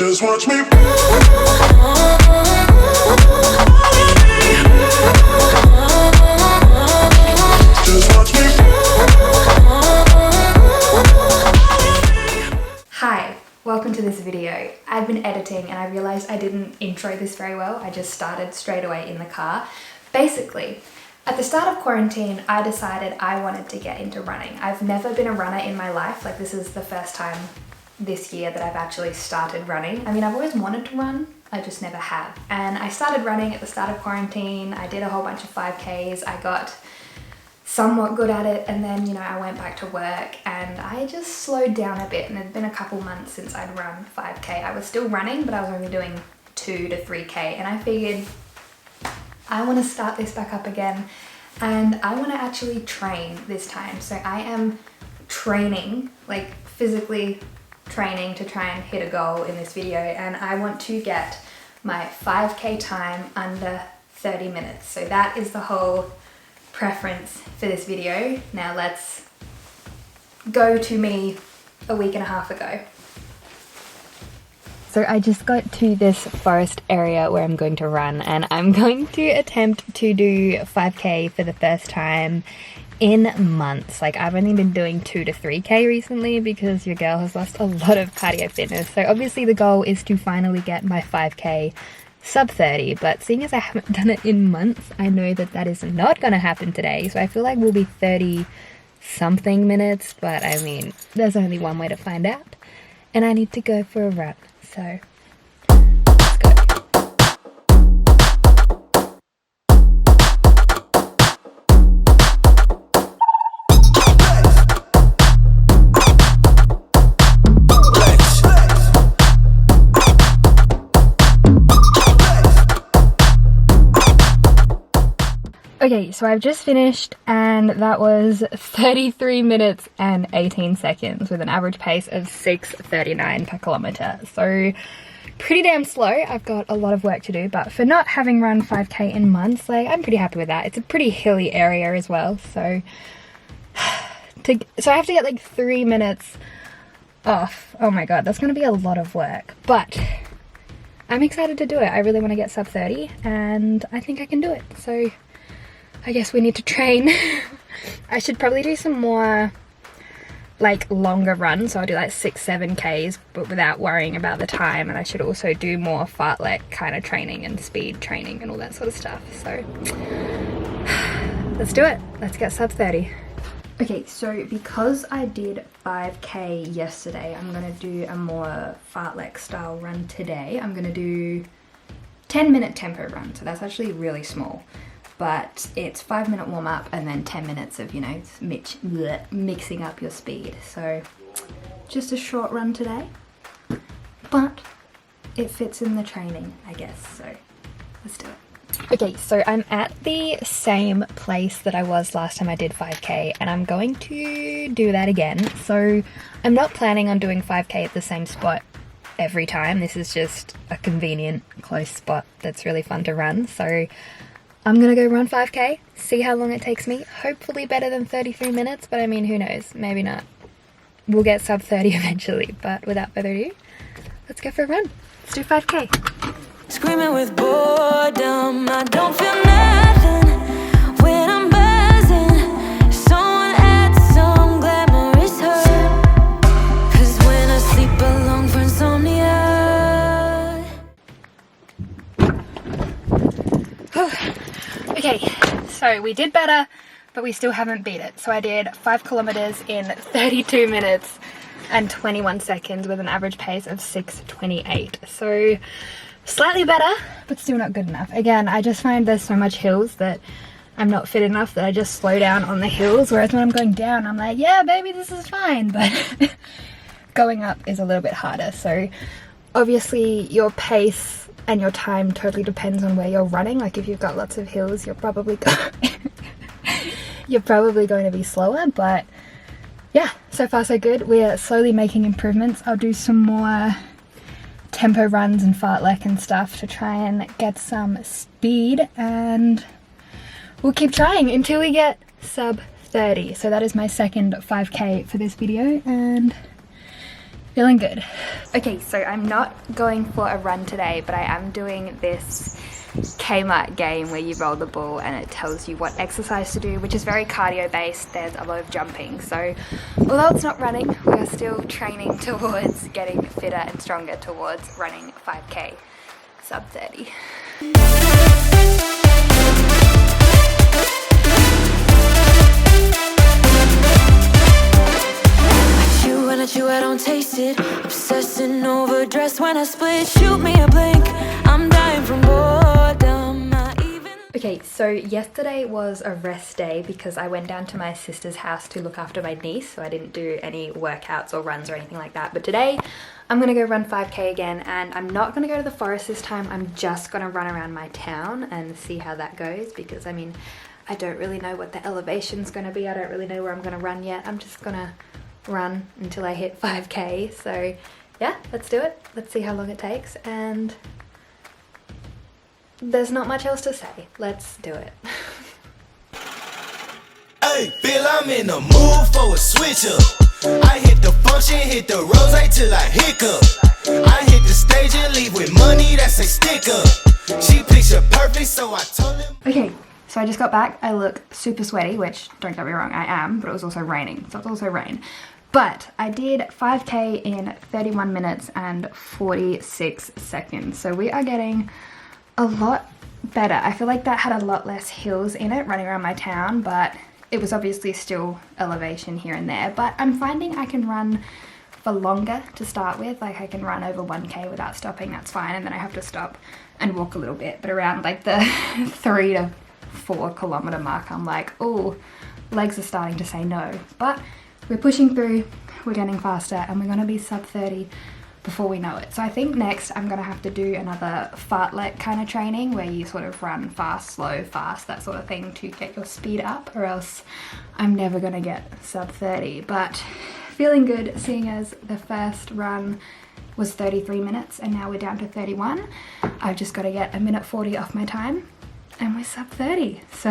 Just watch me. Just watch me. Hi, welcome to this video. I've been editing and I realized I didn't intro this very well. I just started straight away in the car. Basically, at the start of quarantine, I decided I wanted to get into running. I've never been a runner in my life. Like, this is the first time this year that I've actually started running. I mean, I've always wanted to run, I just never have. And I started running at the start of quarantine. I did a whole bunch of 5Ks. I got somewhat good at it, and then, you know, I went back to work and I just slowed down a bit, and it'd been a couple months since I'd run 5K. I was still running, but I was only doing 2 to 3K, and I figured I want to start this back up again, and I want to actually train this time. So I am training, like physically training to try and hit a goal in this video, and I want to get my 5K time under 30 minutes. So that is the whole preference for this video. Now let's go to me a week and a half ago. So I just got to this forest area where I'm going to run, and I'm going to attempt to do 5K for the first time in months. Like, I've only been doing 2 to 3K recently because your girl has lost a lot of cardio fitness. So obviously the goal is to finally get my 5K sub 30, but seeing as I haven't done it in months, I know that that is not going to happen today. So I feel like we'll be 30 something minutes, but I mean, there's only one way to find out, and I need to go for a run. So let's go. Okay, so I've just finished, and that was 33 minutes and 18 seconds with an average pace of 6:39 per kilometer. So pretty damn slow. I've got a lot of work to do, but for not having run 5K in months, like, I'm pretty happy with that. It's a pretty hilly area as well, so I have to get like 3 minutes off. Oh my god, that's gonna be a lot of work, but I'm excited to do it. I really want to get sub 30, and I think I can do it. So I guess we need to train. I should probably do some more like longer runs. So I'll do like 6-7 Ks, but without worrying about the time. And I should also do more fartlek kind of training and speed training and all that sort of stuff. So let's do it. Let's get sub 30. Okay, so because I did 5K yesterday, I'm gonna do a more fartlek style run today. I'm gonna do 10-minute tempo run. So that's actually really small, but it's 5-minute warm up and then 10 minutes of, you know, mixing up your speed. So just a short run today, but it fits in the training, I guess. So let's do it. Okay, so I'm at the same place that I was last time I did 5K, and I'm going to do that again. So I'm not planning on doing 5K at the same spot every time. This is just a convenient, close spot that's really fun to run. So I'm gonna go run 5K, see how long it takes me. Hopefully better than 33 minutes, but I mean, who knows? Maybe not. We'll get sub 30 eventually, but without further ado, let's go for a run. Let's do 5K. Screaming with boredom, I don't feel nothing when I'm buzzing. Someone adds some glamorous hurt, 'cause when I sleep alone for insomnia. Okay, so we did better, but we still haven't beat it. So I did 5 kilometers in 32 minutes and 21 seconds with an average pace of 6:28. So slightly better, but still not good enough. Again, I just find there's so much hills that I'm not fit enough that I just slow down on the hills, whereas when I'm going down, I'm like, yeah, baby, this is fine. But going up is a little bit harder. So obviously your pace and your time totally depends on where you're running. Like, if you've got lots of hills, you're probably going to be slower, but yeah, so far so good. We're slowly making improvements. I'll do some more tempo runs and fartlek and stuff to try and get some speed, and we'll keep trying until we get sub 30. So that is my second 5K for this video, and Feeling good. Okay, so I'm not going for a run today, but I am doing this Kmart game where you roll the ball and it tells you what exercise to do, which is very cardio based. There's a lot of jumping. So although it's not running, we are still training towards getting fitter and stronger towards running 5K sub 30. I chew, I don't taste it. Obsessing over dress when I split. Shoot me a blink. I'm dying from boredom. Okay, so yesterday was a rest day because I went down to my sister's house to look after my niece, so I didn't do any workouts or runs or anything like that. But today I'm gonna go run 5K again, and I'm not gonna go to the forest this time. I'm just gonna run around my town and see how that goes, because I mean, I don't really know what the elevation's gonna be. I don't really know where I'm gonna run yet. I'm just gonna run until I hit 5K. So yeah, let's do it. Let's see how long it takes, and there's not much else to say. Let's do it. Hey, Bill, I'm in the mood for a switch up. I hit the function, hit the rose till I hiccup. I hit the stage and leave with money that's a stick up. She picture perfect, so I told him. Okay, so I just got back. I look super sweaty, which, don't get me wrong, I am, but it was also raining, so it's also rain. But I did 5K in 31 minutes and 46 seconds. So we are getting a lot better. I feel like that had a lot less hills in it running around my town, but it was obviously still elevation here and there. But I'm finding I can run for longer to start with. Like I can run over 1K without stopping, that's fine. And then I have to stop and walk a little bit. But around like the 3 to 4 kilometer mark, I'm like, oh, legs are starting to say no. But we're pushing through, we're getting faster, and we're gonna be sub 30 before we know it. So I think next I'm gonna have to do another fartlek kind of training where you sort of run fast, slow, fast, that sort of thing to get your speed up, or else I'm never gonna get sub 30. But feeling good, seeing as the first run was 33 minutes and now we're down to 31. I've just got to get a minute 40 off my time and we're sub 30. So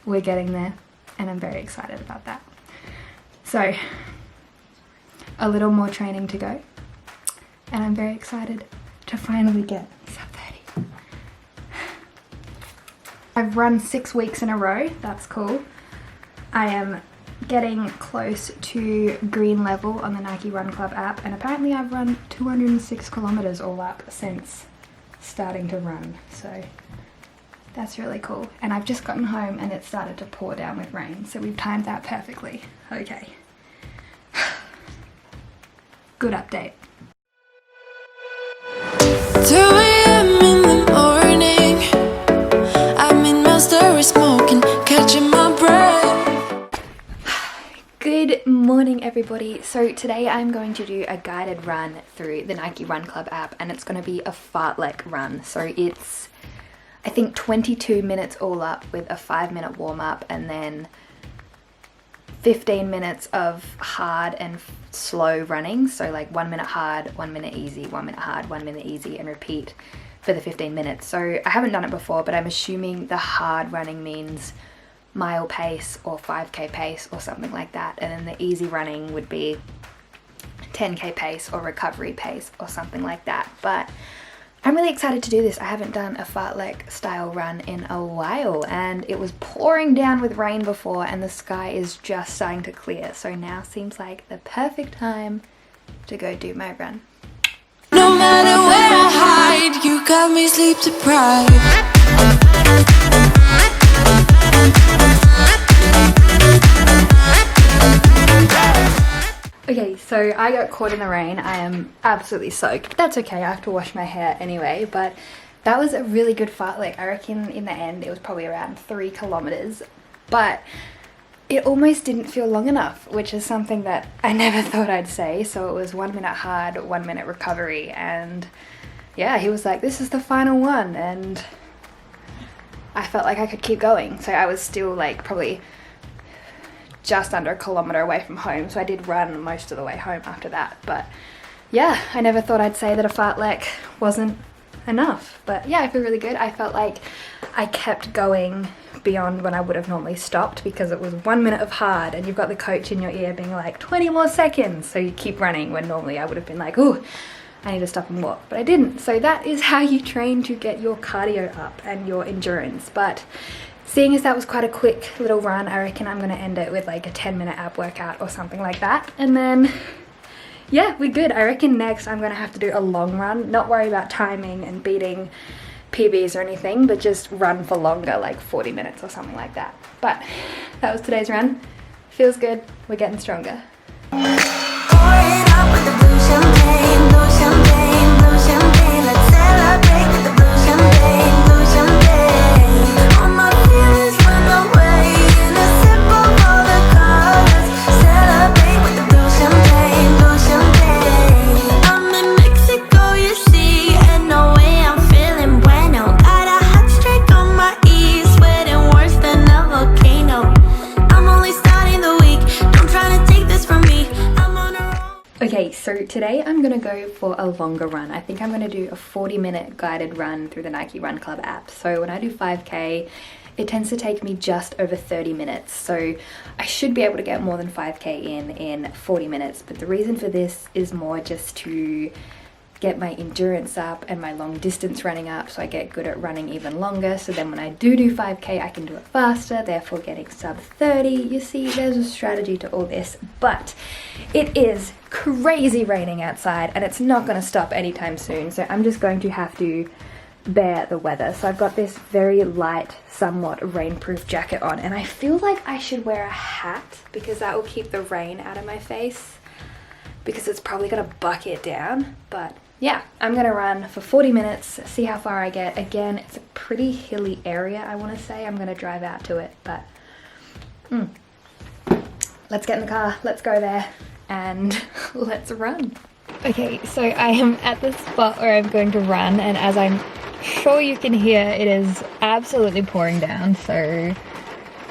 we're getting there and I'm very excited about that. So a little more training to go and I'm very excited to finally get sub 30. I've run 6 weeks in a row, that's cool. I am getting close to green level on the Nike Run Club app, and apparently I've run 206 kilometers all up since starting to run, so that's really cool. And I've just gotten home and it started to pour down with rain, so we've timed that perfectly. Okay. Good update. 2 a.m. in the morning, I'm in my story smoking, catching my breath. Good morning everybody. So today I'm going to do a guided run through the Nike Run Club app, and it's going to be a fartlek run. So it's, I think, 22 minutes all up with a 5-minute warm up and then 15 minutes of hard and slow running. So like 1 minute hard, 1 minute easy, 1 minute hard, 1 minute easy, and repeat for the 15 minutes. So I haven't done it before, but I'm assuming the hard running means mile pace or 5K pace or something like that, and then the easy running would be 10K pace or recovery pace or something like that. But I'm really excited to do this. I haven't done a fartlek style run in a while, and it was pouring down with rain before and the sky is just starting to clear, so now seems like the perfect time to go do my run. No matter where I hide, you got me sleep deprived. Okay, so I got caught in the rain. I am absolutely soaked, but that's okay. I have to wash my hair anyway. But that was a really good fartlek. I reckon in the end it was probably around 3 kilometers, but it almost didn't feel long enough, which is something that I never thought I'd say. So it was 1 minute hard, 1 minute recovery, and yeah, he was like, this is the final one, and I felt like I could keep going. So I was still like probably just under 1 kilometer away from home, so I did run most of the way home after that. But yeah, I never thought I'd say that a fartlek wasn't enough, but yeah, I feel really good. I felt like I kept going beyond when I would have normally stopped because it was 1 minute of hard and you've got the coach in your ear being like 20 more seconds, so you keep running when normally I would have been like, oh, I need to stop and walk, but I didn't. So that is how you train to get your cardio up and your endurance. But seeing as that was quite a quick little run, I reckon I'm going to end it with like a 10-minute ab workout or something like that. And then, yeah, we're good. I reckon next I'm going to have to do a long run, not worry about timing and beating PBs or anything, but just run for longer, like 40 minutes or something like that. But that was today's run. Feels good. We're getting stronger. Pour it up with the blue champagne, blue champagne, blue champagne. Let's celebrate with the blue champagne, blue champagne. All my feelings run away in a sip of all the colors. Celebrate with the blue champagne, blue champagne. I'm in Mexico, you see, and no way I'm feeling bueno. Got a hot streak on my E, sweating worse than a volcano. I'm only starting the week, don't try to take this from me. Okay, so today I'm gonna go for a longer run. I think I'm gonna do a 40-minute guided run through the Nike Run Club app. So when I do 5K, it tends to take me just over 30 minutes. So I should be able to get more than 5K in 40 minutes. But the reason for this is more just to get my endurance up and my long distance running up, so I get good at running even longer. So then when I do 5K, I can do it faster, therefore getting sub 30. You see, there's a strategy to all this, but it is crazy raining outside and it's not going to stop anytime soon. So I'm just going to have to bear the weather. So I've got this very light, somewhat rainproof jacket on, and I feel like I should wear a hat because that will keep the rain out of my face, because it's probably going to bucket down. But yeah, I'm gonna run for 40 minutes, see how far I get. Again, it's a pretty hilly area, I wanna say. I'm gonna drive out to it, but let's get in the car, let's go there, and let's run. Okay, so I am at the spot where I'm going to run, and as I'm sure you can hear, it is absolutely pouring down, so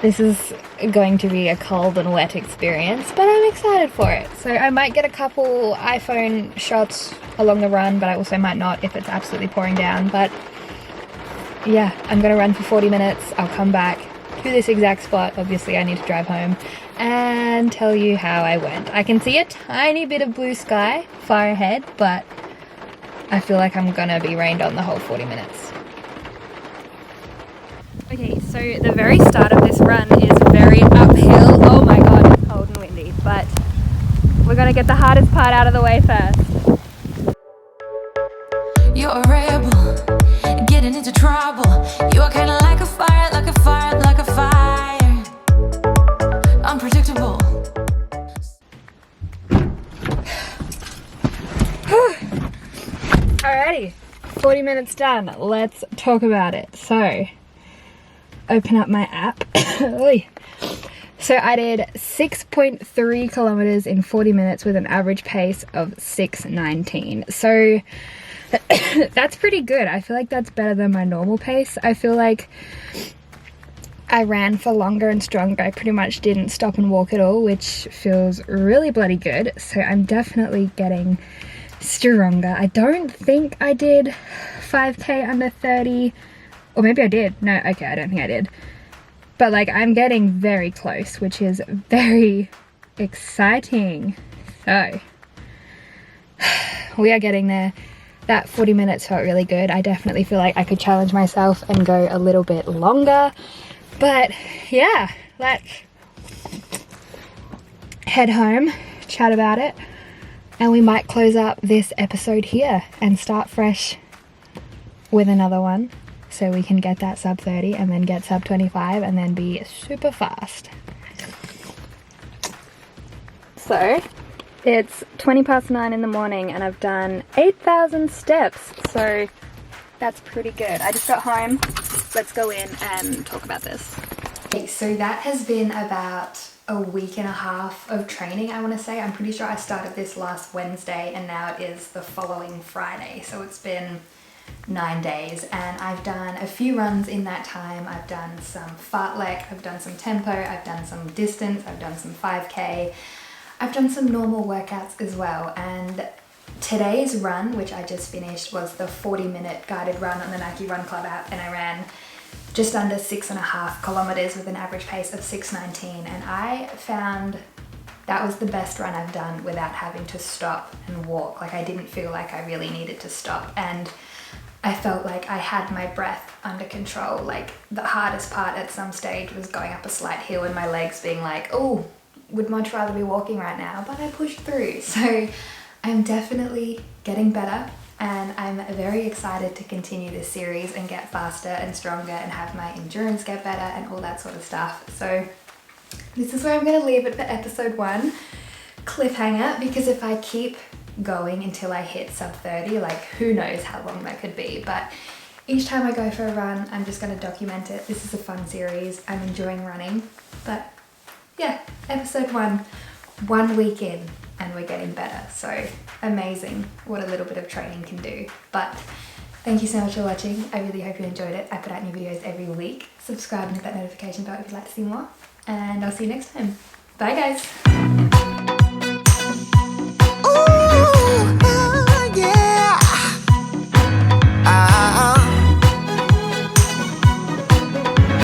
this is going to be a cold and wet experience, but I'm excited for it. So I might get a couple iPhone shots along the run, but I also might not if it's absolutely pouring down. But yeah, I'm gonna run for 40 minutes. I'll come back to this exact spot. Obviously I need to drive home and tell you how I went. I can see a tiny bit of blue sky far ahead, but I feel like I'm gonna be rained on the whole 40 minutes. Okay, so the very start of this run is very uphill. Oh my god, it's cold and windy, but we're gonna get the hardest part out of the way first. You're a rebel, getting into trouble. You are kinda like a fire, like a fire, like a fire. Unpredictable. Alrighty, 40 minutes done. Let's talk about it. So, open up my app. So I did 6.3 kilometers in 40 minutes with an average pace of 6:19. So that's pretty good. I feel like that's better than my normal pace. I feel like I ran for longer and stronger. I pretty much didn't stop and walk at all, which feels really bloody good. So I'm definitely getting stronger. I don't think I did 5K under 30. Or maybe I did. No, okay, I don't think I did. But like, I'm getting very close, which is very exciting. So, we are getting there. That 40 minutes felt really good. I definitely feel like I could challenge myself and go a little bit longer. But yeah, let's head home, chat about it, and we might close up this episode here and start fresh with another one, so we can get that sub 30 and then get sub 25 and then be super fast. So it's 9:20 in the morning and I've done 8,000 steps, so that's pretty good. I just got home. Let's go in and talk about this. Okay, so that has been about a week and a half of training, I want to say. I'm pretty sure I started this last Wednesday and now it is the following Friday, so it's been 9 days, and I've done a few runs in that time. I've done some fartlek, I've done some tempo, I've done some distance, I've done some 5K, I've done some normal workouts as well. And today's run, which I just finished, was the 40-minute guided run on the Nike Run Club app, and I ran just under 6.5 kilometers with an average pace of 6:19, and I found that was the best run I've done without having to stop and walk. Like I didn't feel like I really needed to stop, and I felt like I had my breath under control. Like the hardest part at some stage was going up a slight hill and my legs being like, oh, would much rather be walking right now, but I pushed through. So I'm definitely getting better, and I'm very excited to continue this series and get faster and stronger and have my endurance get better and all that sort of stuff. So this is where I'm going to leave it for episode 1, cliffhanger, because if I keep going until I hit sub 30, like who knows how long that could be, but each time I go for a run, I'm just going to document it. This is a fun series. I'm enjoying running, but yeah, episode 1 week in, and we're getting better. So amazing what a little bit of training can do. But thank you so much for watching. I really hope you enjoyed it. I put out new videos every week. Subscribe and hit that notification bell if you'd like to see more, and I'll see you next time. Bye guys.